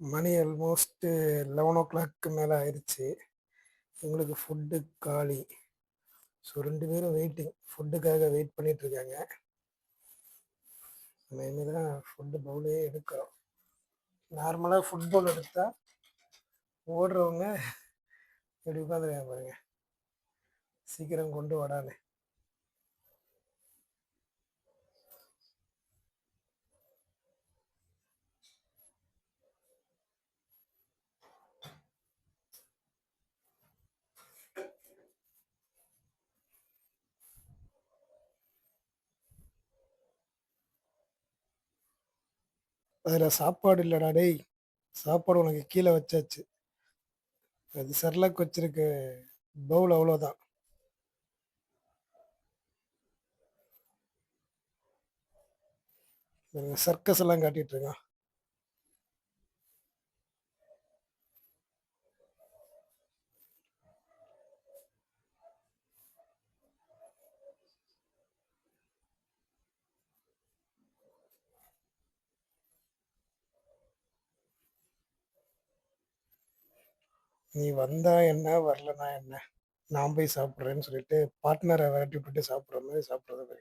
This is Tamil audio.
மணி ஆல்மோஸ்ட்டு 11:00க்கு மேலே ஆயிடுச்சு. எங்களுக்கு ஃபுட்டு காலி. ஸோ 2 பேரும் வெயிட்டிங். ஃபுட்டுக்காக வெயிட் பண்ணிட்டுருக்காங்க. நம்ம இனிமே தான் ஃபுட்டு பவுலே எடுக்கிறோம். நார்மலா ஃபுட் பவுல் எடுத்தா ஓடுறவங்க இப்படி உட்காந்துருக்காங்க பாருங்க. சீக்கிரம் கொண்டு வாடான்னு. அதில் சாப்பாடு இல்லைடா டேய். சாப்பாடு உனக்கு கீழே வச்சாச்சு. அது செர்லாக் வச்சிருக்க பவுல் அவ்வளோதான். சர்க்கஸ் எல்லாம் காட்டிட்டு இருக்கான். நீ வந்தா என்ன, வரலனா என்ன, நான் போய் சாப்பிட்றேன்னு சொல்லிட்டு பார்ட்னரை விரட்டி விட்டுட்டு சாப்பிட்ற மாதிரி சாப்பிட்றது.